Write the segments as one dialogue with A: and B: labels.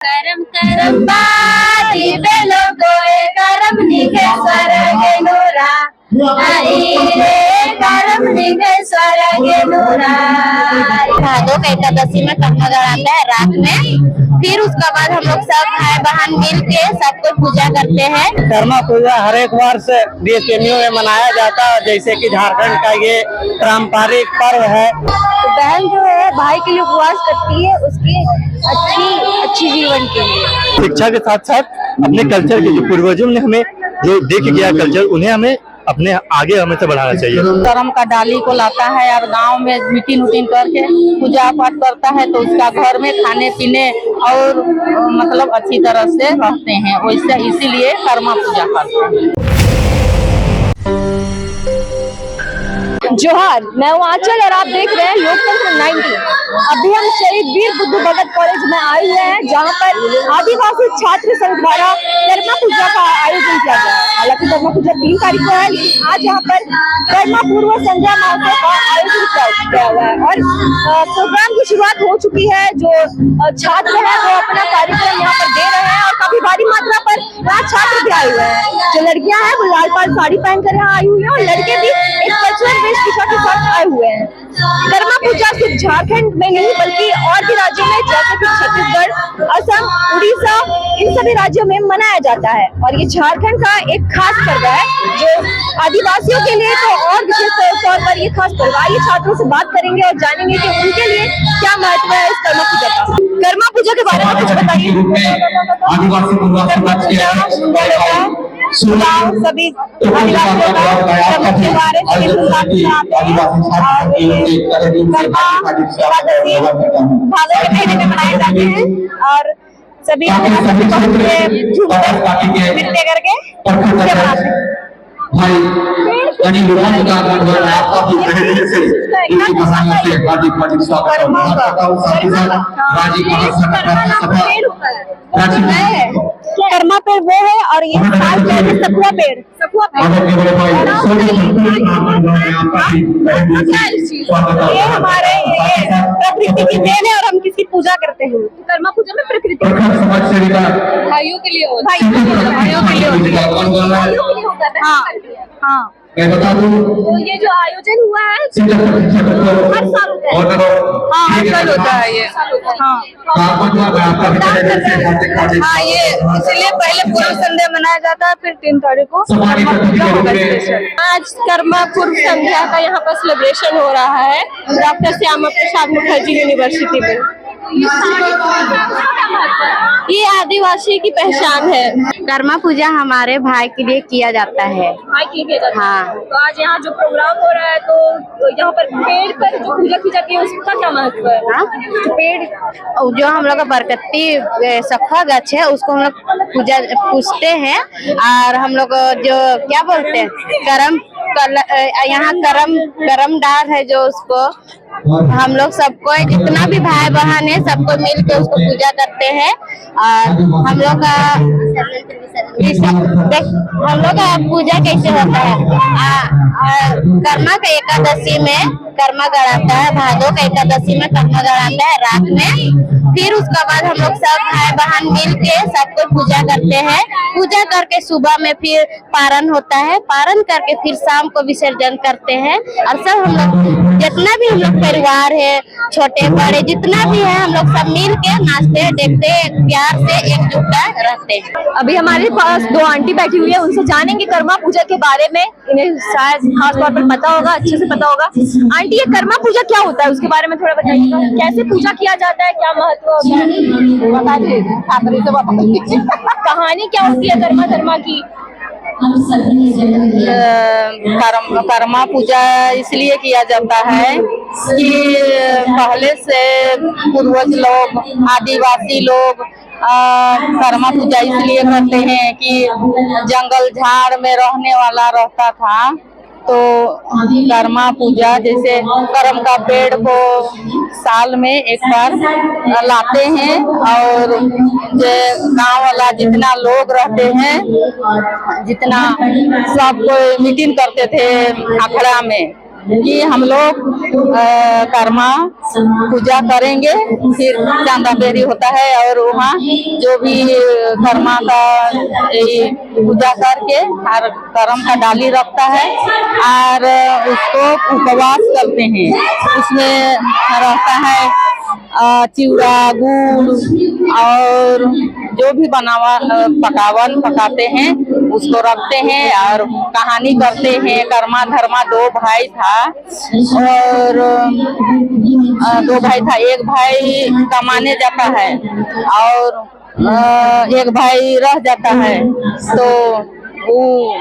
A: करम करम बाती बेलो गोए करम निके स्वरगे नूरा आई रे करम निके स्वरगे नूरा। भादों का एकादशी में कथा गड़ाता है रात में, फिर उसके बाद हम लोग सब भाई बहन मिल के सबको पूजा करते हैं।
B: कर्मा पूजा हर एक वर्ष देशप्रेमियों में मनाया जाता है, जैसे कि झारखंड का ये पारंपरिक पर्व है।
A: बहन जो है भाई के लिए उपवास करती है उसके अच्छी जीवन के लिए।
C: शिक्षा के साथ साथ अपने कल्चर के जो पूर्वजों ने हमें जो दे के गया कल्चर, उन्हें हमें अपने आगे हमें बढ़ाना चाहिए।
D: करम का डाली को लाता है और गांव में मीटिंग उटिंग करके पूजा पाठ करता है, तो उसका घर में खाने पीने और मतलब अच्छी तरह से रहते हैं, वैसे इसीलिए कर्मा पूजा करते हैं।
A: जोहार, मैं हूँ आंचल और आप देख रहे हैं लोकतंत्र 90। अभी हम शहीद वीर बुद्धू भगत कॉलेज में आए हुए हैं, जहाँ पर आदिवासी छात्र संघ द्वारा कर्मा पूजा का आयोजन किया गया है। हालांकि कर्मा पूजा 3 तारीख को है, लेकिन आज यहाँ पर कर्मा पूर्व संध्या महोत्सव का आयोजन किया हुआ है और प्रोग्राम की शुरुआत हो चुकी है। जो छात्र है वो अपना कार्यक्रम यहाँ पर दे रहे हैं और काफी भारी मात्रा पर यहाँ छात्र भी आए हुए हैं। जो लड़कियां हैं वो लाल पाल साड़ी पहनकर यहाँ आई हुई है और लड़के भी एक कल्चरल वेशभूषा के साथ आए हुए हैं। कर्मा पूजा सिर्फ झारखंड में नहीं बल्कि और भी राज्यों में जैसे कि छत्तीसगढ़, असम, उड़ीसा, इन सभी राज्यों में मनाया जाता है और ये झारखंड का एक खास पर्व है जो आदिवासियों के लिए तो और विशेष तौर पर ये खास पर्व। आइए छात्रों से बात करेंगे और जानेंगे कि उनके लिए क्या महत्व है इस कर्मा पूजा का। कर्मा पूजा के बारे में कुछ बताइए। सभी आदिवासियों का त्योहार भादों के महीने में मनाए जाते हैं और सभी नृत्य करके मनाते हैं।
E: भाई यानी लोगों का आपका पहले से इनकी भाषाओं से हार्दिक स्वागत है।
A: कर्मा पेड़ वो है और ये सखुआ पेड़ ये हमारे प्रकृति की देन है और हम किसकी पूजा करते हैं। कर्मा पूजा में प्रकृति भाइयों के लिए होता है। हाँ,
E: मैं बता दूं
A: तो ये जो आयोजन हुआ है हर साल होता है।
D: हाँ, हर साल होता है ये। हाँ, ये इसलिए पहले पूर्व संध्या मनाया जाता है, फिर 3 तारीख को कर्मा पूजा होगा स्पेशल।
A: आज कर्मा पूर्व संध्या का यहाँ पर सेलिब्रेशन हो रहा है डॉक्टर श्यामा प्रसाद मुखर्जी यूनिवर्सिटी में। ये आदिवासी की पहचान है।
F: कर्मा पूजा हमारे भाई के लिए किया जाता है।
A: भाई के लिए किया जाता है।
F: हाँ।
A: तो आज यहाँ जो प्रोग्राम हो रहा है तो यहाँ पर पेड़ पर जो पूजा की जाती है उसका क्या महत्व है?
F: हाँ?
A: पेड़
F: जो हम लोग का बरकत्ती सखुआ गाछ है उसको हम लोग पूजते हैं और हम लोग जो क्या बोलते हैं यहाँ करम डाल है जो उसको हम लोग सबको जितना भी भाई बहन है सबको मिल के उसको पूजा करते हैं। और हम लोग का पूजा कैसे होता है कर्मा का एकादशी में कर्मा गड़ाता है, भादों का एकादशी में कर्मा गड़ाता है रात में, फिर उसके बाद हम लोग सब भाई बहन मिल के सबको पूजा करते हैं। पूजा करके सुबह में फिर पारण होता है, पारण करके फिर शाम को विसर्जन करते हैं और सब हम लोग जितना भी हम लोग परिवार है छोटे बड़े जितना भी है हम लोग सब मिल के नाचते हैं, देखते हैं, प्यार से एकजुटता रहते हैं।
A: अभी हमारे पास 2 आंटी बैठी हुई है, उनसे जानेंगे कर्मा पूजा के बारे में। इन्हें शायद खास तौर पर पता होगा, अच्छे से पता होगा। आंटी, ये कर्मा पूजा क्या होता है उसके बारे में थोड़ा बताइएगा। कैसे पूजा किया जाता है, क्या महत्व होता है, कहानी क्या होती है कर्मा की?
D: कर्मा पूजा इसलिए किया जाता है कि पहले से पूर्वज लोग आदिवासी लोग कर्मा पूजा इसलिए करते हैं कि जंगल झाड़ में रहने वाला रहता था, तो कर्मा पूजा जैसे करम का पेड़ को साल में एक बार लाते हैं और गांव वाला जितना लोग रहते हैं जितना सब कोई मीटिंग करते थे अखड़ा में, कि हम लोग कर्मा पूजा करेंगे, फिर चांदा बेरी होता है और वहाँ जो भी कर्मा का पूजा करके और कर्म का डाली रखता है और उसको उपवास करते हैं। उसमें रहता है चिवड़ा गुड़ और जो भी पकावन पकाते हैं उसको रखते हैं और कहानी करते हैं। कर्मा धर्मा दो भाई था और एक भाई कमाने जाता है और एक भाई रह जाता है। तो वो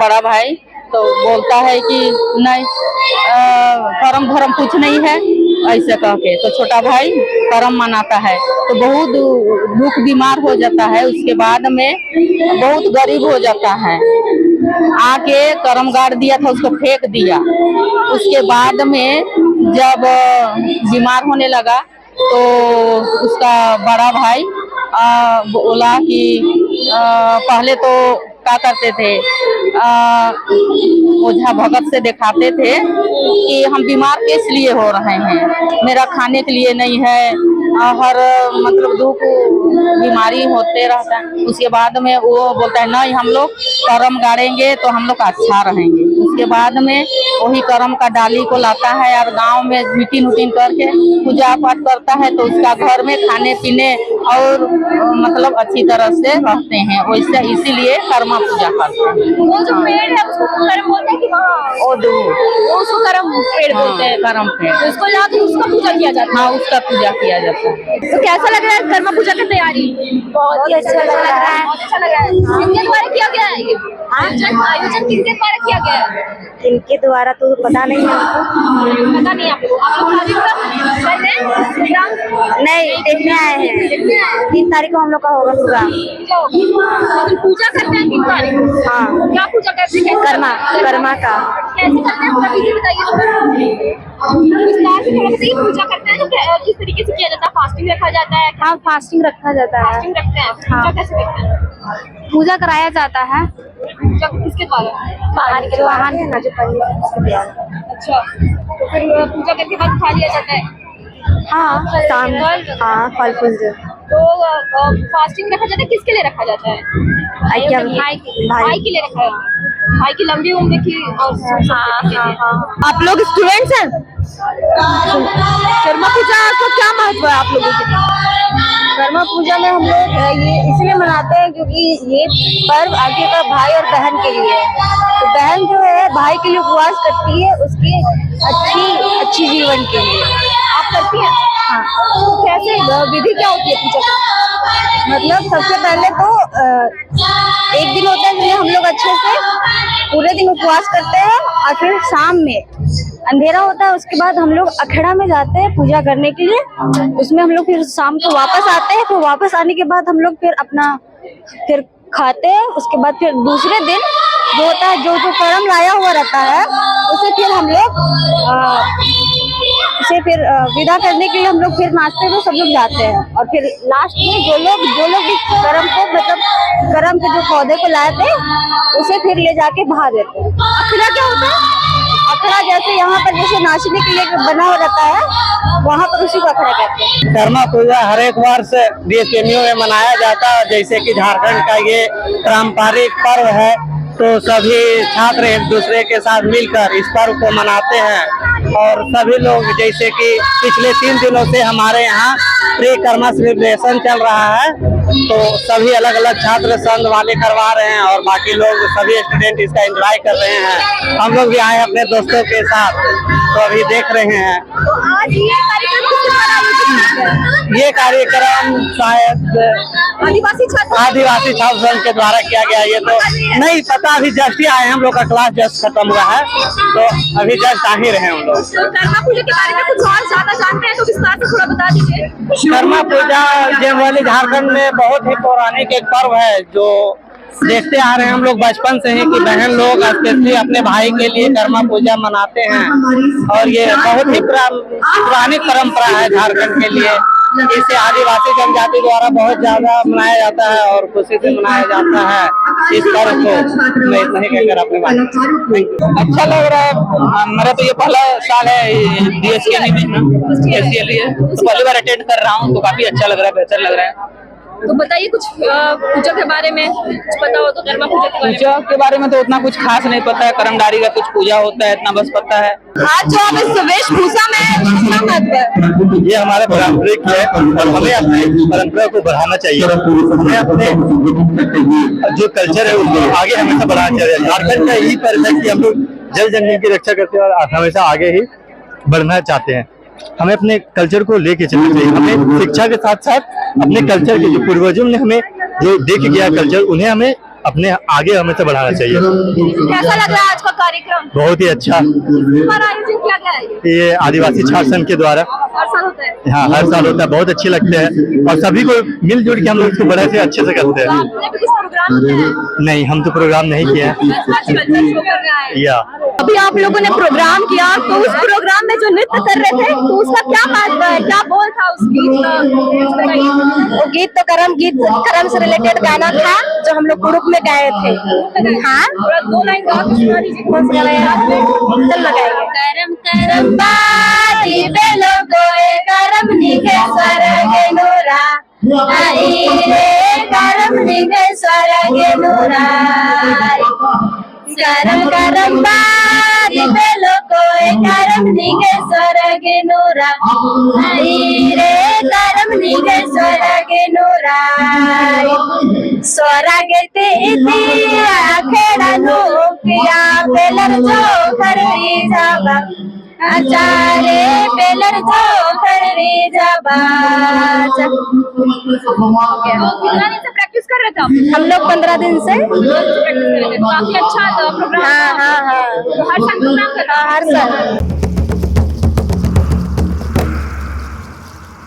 D: बड़ा भाई तो बोलता है कि नहीं कर्म धर्म कुछ नहीं है ऐसे कह के, तो छोटा भाई कर्म मनाता है तो बहुत दुख बीमार हो जाता है। उसके बाद में बहुत गरीब हो जाता है, आके कर्म गाड़ दिया था, उसको फेंक दिया। उसके बाद में जब बीमार होने लगा तो उसका बड़ा भाई बोला कि पहले तो क्या करते थे ओझा भगत से दिखाते थे कि हम बीमार किस लिए हो रहे हैं, मेरा खाने के लिए नहीं है, हर मतलब दुख बीमारी होते रहता है। उसके बाद में वो बोलता है नहीं हम लोग कर्म गाड़ेंगे तो हम लोग अच्छा रहेंगे। उसके बाद में वही कर्म का डाली को लाता है और गांव में मीटिंग उटिंग करके पूजा पाठ करता है तो उसका घर में खाने पीने और मतलब अच्छी तरह से रहते हैं। वैसे इसीलिए कर्मा पूजा करते हैं।
A: वो जो पेड़ है उसको कर्म बोलते हैं कि वो उसको कर्म पेड़ बोलते हैं।
D: कर्म पेड़
A: तो उसको ला के उसका पूजा किया जाता है।
D: हाँ उसका पूजा किया जाता है।
A: तो कैसा लग रहा है कर्मा पूजा की तैयारी? बहुत ही अच्छा लग रहा है। बहुत अच्छा लग रहा है। किसके द्वारा किया गया है ये आयोजन किसके द्वारा किया गया है?
F: इनके द्वारा तो पता नहीं है,
A: पता नहीं आपको? आप लोग
F: नहीं देखने आए हैं। 3 तारीख को हम लोग का होगा प्रोग्राम।
A: पूजा करते हैं 3 तारीख को?
F: हाँ।
A: क्या पूजा करते हैं?
F: कर्मा का
A: कैसे करते हैं पूरा विधि बताइए। विस्तार से थोड़ा बताइए। पूजा करते हैं तो किस तरीके से किया जाता है? फास्टिंग रखा जाता है?
F: हाँ फास्टिंग रखा जाता है।
A: फास्टिंग रखते हैं। पूजा कैसे करते हैं?
F: पूजा कराया जाता है
A: पूजा किसके द्वारा?
F: जो वाहन है ना जो पंडित।
A: अच्छा तो फिर पूजा करके बाद खा लिया जाता है?
F: हाँ शाम हाँ फल फूल जो
A: तो फास्टिंग रखा जाता है किसके लिए रखा जाता है? भाई के लिए रखा जाता है। भाई की लंबी उम्र की और आप लोग स्टूडेंट्स हैं? कर्मा पूजा का क्या महत्व है आप लोगों के लिए?
F: कर्मा पूजा में हम लोग ये इसलिए मनाते हैं क्योंकि ये पर्व आखिरकार भाई और बहन के लिए है। तो बहन जो है भाई के लिए उपवास करती है उसके अच्छी जीवन के लिए।
A: आप करती हैं?
F: हाँ।
A: तो कैसे विधि क्या होती है पूजा की?
F: मतलब सबसे पहले तो एक दिन होता है जिसमें हम लोग अच्छे से पूरे दिन उपवास करते हैं और फिर शाम में अंधेरा होता है उसके बाद हम लोग अखेड़ा में जाते हैं पूजा करने के लिए। उसमें हम लोग फिर शाम को वापस आते हैं। फिर वापस आने के बाद हम लोग फिर खाते हैं। उसके बाद फिर दूसरे दिन जो होता है जो कर्म लाया हुआ रहता है उसे फिर हम लोग फिर विदा करने के लिए हम लोग फिर नाश्ते में सब लोग जाते हैं। और फिर लास्ट में जो लोग भी कर्म को मतलब कर्म के जो पौधे को लाए थे उसे फिर ले जाके बहा देते हैं।
A: अखड़ा क्या होता है?
F: अखड़ा जैसे यहाँ पर जैसे नाचने के लिए बना हुआ रहता है वहाँ पर उसी को अखड़ा कहते हैं।
B: कर्मा पूजा हर एक वर्ष DSPMU में मनाया जाता है। जैसे कि झारखंड का ये पारंपरिक पर्व है तो सभी छात्र एक दूसरे के साथ मिलकर इस पर्व को मनाते हैं। और सभी लोग जैसे कि पिछले 3 दिनों से हमारे यहाँ प्री कर्मा सेलिब्रेशन चल रहा है तो सभी अलग अलग छात्र संघ वाले करवा रहे हैं और बाकी लोग सभी स्टूडेंट इसका एंजॉय कर रहे हैं। हम लोग भी आए अपने दोस्तों के साथ तो अभी देख रहे हैं।
A: तो आज ये कार्यक्रम किसके द्वारा आयोजित किया गया है?
B: ये कार्यक्रम शायद
A: आदिवासी
B: छात्र संघ के द्वारा किया गया। ये तो नहीं पता, अभी जस्ट ही आए हैं। हम लोग का क्लास जस्ट खत्म हुआ है तो अभी जस्ट आ ही रहे हैं हम लोग।
A: तो कर्मा पूजा के बारे में कुछ और ज्यादा जानते हैं तो विस्तार से थोड़ा बता दीजिए।
B: कर्मा पूजा जनरली झारखंड में बहुत ही पौराणिक एक पर्व है जो देखते आ रहे हैं हम लोग बचपन से ही कि बहन लोग स्पेशली अपने भाई के लिए कर्मा पूजा मनाते हैं। और ये बहुत ही पुरानी परंपरा है झारखंड के लिए इसे आदिवासी जनजाति द्वारा बहुत ज्यादा मनाया जाता है और खुशी से मनाया जाता है इस पर्व को। मैं इतना ही कहकर अपने बात।
G: अच्छा लग रहा है। मेरा तो ये पहला साल है DSK में SCL है, तो पहली बार अटेंड कर रहा हूँ, तो काफी अच्छा लग रहा है, बेहतर लग रहा है।
A: तो बताइए कुछ पूजा के बारे में कुछ पता हो तो कर्मा पूजा के बारे में।
G: पूजा के बारे में तो उतना कुछ खास नहीं पता है, कर्मधारी का कुछ पूजा होता है इतना बस पता है।
A: आज जो आप इस वेशभूषा में हैं, कितना महत्व है?
C: ये हमारा पारंपरिक है और हमें अपनी परंपरा को बढ़ाना चाहिए। हमें अपने जो कल्चर है उसको आगे हमेशा बढ़ाना चाहिए। झारखंड का यही पर्व है कि हम लोग जल जंगल की रक्षा करते हैं और हमेशा आगे ही बढ़ना चाहते हैं। हमें अपने कल्चर को लेके चलना चाहिए। हमें शिक्षा के साथ साथ अपने कल्चर के जो पूर्वजों ने हमें जो दे के गया कल्चर, उन्हें हमें अपने आगे हमेशा बढ़ाना चाहिए।
A: कैसा लग रहा है आज का कार्यक्रम?
C: बहुत ही अच्छा।
A: हमारा आयोजन किया गया है
C: ये आदिवासी छात्र संघ के द्वारा
A: हर साल होता है।
C: हाँ हर साल होता है, बहुत अच्छे लगते हैं और सभी को मिलजुल के हम लोग इसको बड़े से अच्छे से करते हैं।
A: आपने भी कुछ प्रोग्राम किया है?
C: नहीं, हम तो प्रोग्राम नहीं किए हैं।
A: कल्चर शो कर रहा है।
C: या
A: अभी आप लोगों ने प्रोग्राम किया, तो उस प्रोग्राम में जो नृत्य कर रहे थे तो उसका क्या महत्व है, क्या बोल था उस गीत का?
F: वो गीत तो कर्म से रिलेटेड गाना था जो हम लोग ग्रुप में गाए थे। हाँ,
A: थोड़ा 2 लाइन गा के सुना दीजिए। कौन सा गाना है आपने?
F: चल लगाएंगे। करम करम बाती बेलो गोए करम निके स्वर्गे नूरा आई रे करम निके स्वर्गे नूरा करम करम बाती बेलो गोए करम निके स्वर्गे नूरा आई रे करम निके स्वर्गे नूरा स्वरागे ते इतिया खेड़ा नोकिया पेलर जो खरवी जाबा आचारे पेलर जो खरवी जाबा।
A: कितना दिन से प्रैक्टिस कर रहे थे आप?
F: हम लोग 15 दिन से
A: प्रैक्टिस कर रहे थे, तो काफी अच्छा प्रोग्राम।
F: हाँ हाँ हाँ
A: हर साल प्रोग्राम कर रहे हैं?
F: हर साल।